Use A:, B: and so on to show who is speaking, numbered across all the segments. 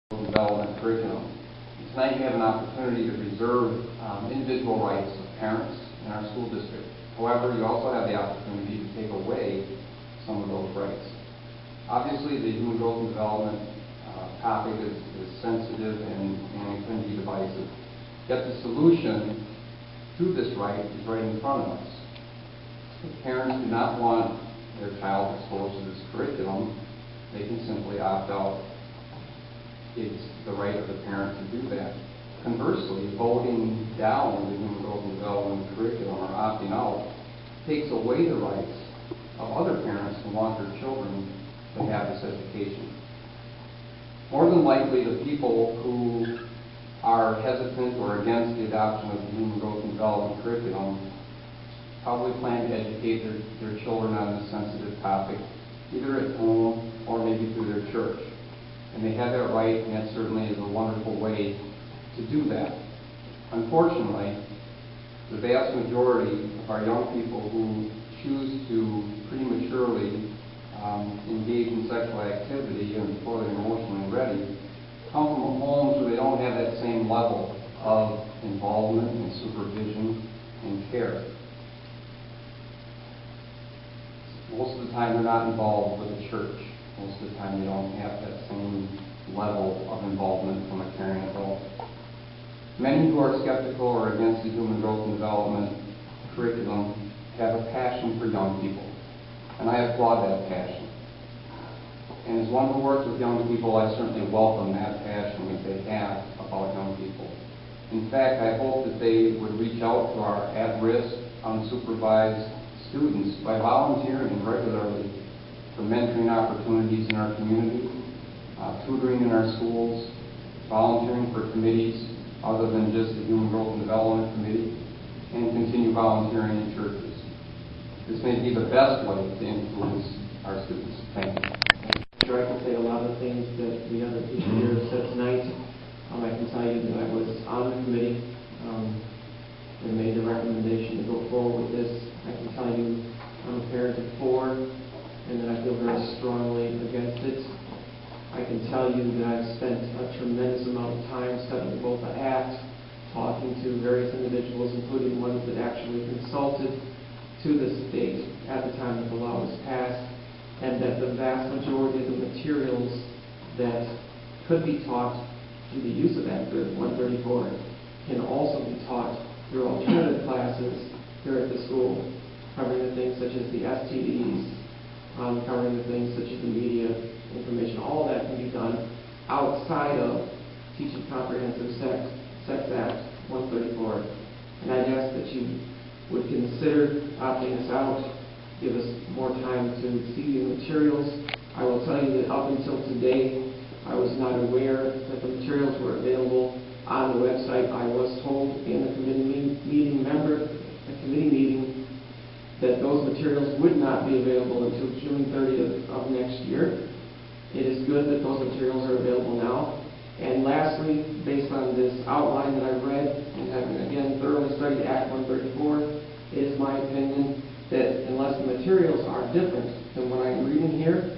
A: development curriculum. Tonight you have an opportunity to preserve individual rights of parents in our school district. However, you also have the opportunity to take away some of those rights. Obviously, the human growth and development topic is sensitive and can be divisive. Yet the solution to this right is right in front of us. If parents do not want their child exposed to this curriculum, they can simply opt out. It's the right of the parent to do that. Conversely, voting down the human growth and development curriculum or opting out takes away the rights of other parents who want their children to have this education. More than likely, the people who are hesitant or against the adoption of the human growth and development curriculum probably plan to educate their children on this sensitive topic, either at home or maybe through their church. And they have that right, and that certainly is a wonderful way to do that. Unfortunately, the vast majority of our young people who choose to prematurely engage in sexual activity and before they're emotionally ready come from homes where they don't have that same level of involvement and supervision and care. Most of the time they're not involved with the church. Most of the time they don't have that same level of involvement from a caring adult. Many who are skeptical or against the human growth and development curriculum have a passion for young people, and I applaud that passion. And as one who works with young people, I certainly welcome that passion that they have about young people. In fact, I hope that they would reach out to our at-risk, unsupervised students by volunteering regularly for mentoring opportunities in our community, tutoring in our schools, volunteering for committees other than just the Human Growth and Development Committee, and continue volunteering in churches. This may be the best way to influence our students. Thank you.
B: Sure, I can say a lot of things that the other teacher here said tonight. I can tell you that I was on the committee and made the recommendation to go forward with this. I can tell you I'm a parent of 4 and that I feel very strongly against it. I can tell you that I've spent a tremendous amount of time studying both the Act, talking to various individuals, including ones that actually consulted to the state at the time that the law was passed, and that the vast majority of the materials that could be taught through the use of Act 134 can also be taught through alternative classes here at the school, covering the things such as the STDs, covering the things such as the media information. All that can be done outside of Teaching Comprehensive Sex Act 134. And I'd ask that you would consider opting us out, give us more time to see the materials. I will tell you that up until today, I was not aware that the materials were available on the website. I was told in the committee meeting that those materials would not be available until June 30th of next year. It is good that those materials are available now. And lastly, based on this outline that I've read and having again thoroughly studied Act 134, it is my opinion that unless the materials are different than what I'm reading here,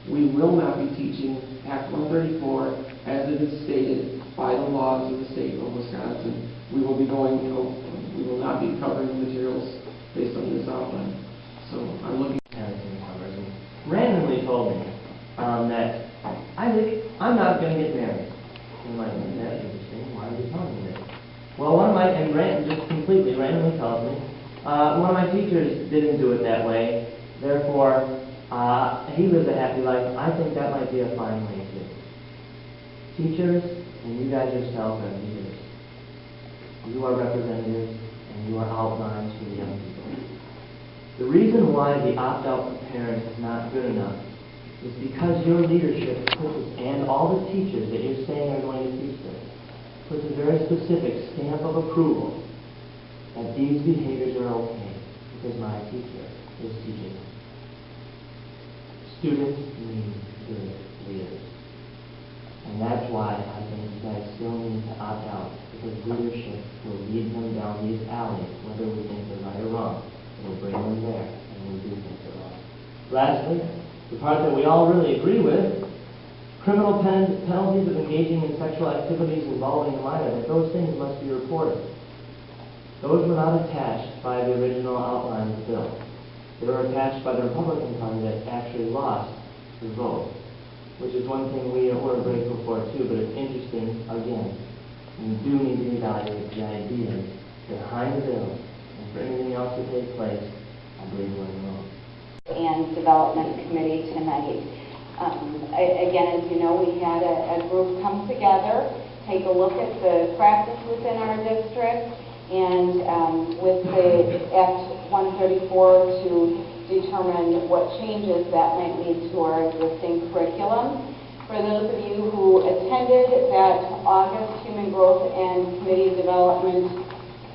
B: we will not be teaching Act 134 as it is stated by the laws of the state of Wisconsin. We will not be covering the materials based on this outline. So I'm looking
C: at randomly told me that I'm not going to get married. I'm like, that's interesting. Why are you telling me this? Well, just completely randomly tells me, one of my teachers didn't do it that way. Therefore, he lives a happy life. I think that might be a fine way too. Teachers, and you guys yourselves are leaders. You are representatives, and you are outlines for the young people. The reason why the opt-out for parents is not good enough is because your leadership and all the teachers that you're saying are going to teach this puts a very specific stamp of approval that these behaviors are okay because my teacher is teaching them. Students need good leaders. And that's why I think you guys still need to opt out, because leadership will lead them down these alleys, whether we think they're right or wrong. It will bring them there, and we do think they're wrong. Lastly, the part that we all really agree with, criminal penalties of engaging in sexual activities involving a minor, that those things must be reported. Those were not attached by the original outline of the bill. They were attached by the Republican Party that actually lost the vote, which is one thing we're grateful for too, but it's interesting, again, we do need to evaluate the ideas behind the bill, and for anything else to take place, I believe we're in the wrong.
D: And Development Committee tonight. Again, as you know, we had a group come together, take a look at the practice within our district, and with the Act 134 to determine what changes that might lead to our existing curriculum. For those of you who attended that August Human Growth and Committee Development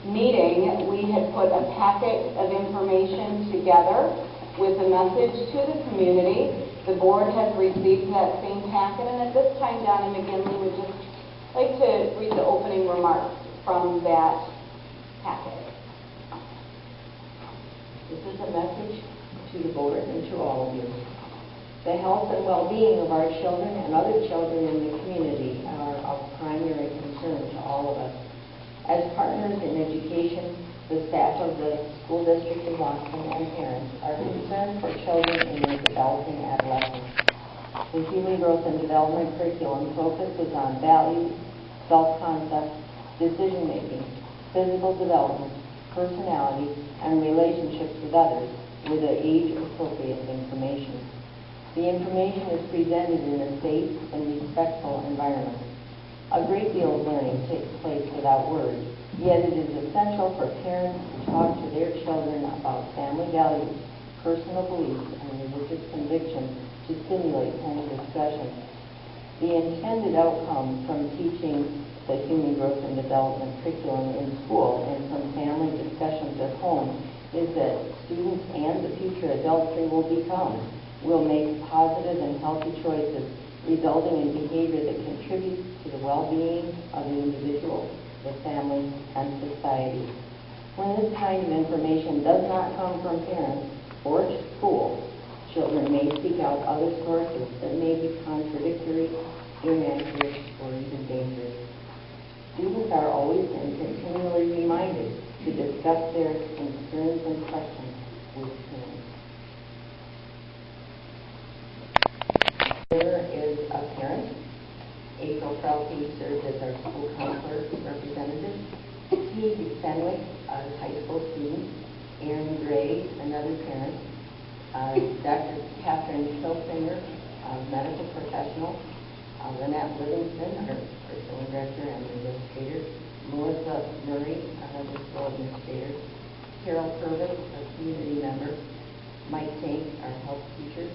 D: meeting, we had put a packet of information together with a message to the community. The board has received that same packet, and at this time, Donna McGinley would just like to read the opening remarks from that packet.
E: This is a message to the board and to all of you. The health and well-being of our children and other children in the community are of primary concern to all of us. As partners in education, the staff of the school district of Mauston and parents are concerned for children in their developing adolescence. The Human Growth and Development curriculum focuses on values, self-concept, decision-making, physical development, personality, and relationships with others with the age-appropriate information. The information is presented in a safe and respectful environment. A great deal of learning takes place without words, yet it is essential for parents to talk to their children about family values, personal beliefs, and religious convictions to stimulate home discussion. The intended outcome from teaching the Human Growth and Development curriculum in school and from family discussions at home is that students and the future adults they will become will make positive and healthy choices, resulting in behavior that contributes to the well-being of the individual, the family, and society. When this kind of information does not come from parents or school, children may seek out other sources that may be contradictory, inaccurate, or even dangerous. Students are always and continually reminded to discuss their concerns and questions with parents. There is a parent. April Felke served as our school counselor representative. Steve Fenwick, a high school student. Aaron Gray, another parent. Dr. Catherine Hilfinger, a medical professional. Lynette Livingston, our curriculum director and administrator. Melissa Murray, another school administrator. Carol Purvis, a community member. Mike Tank, our health teacher.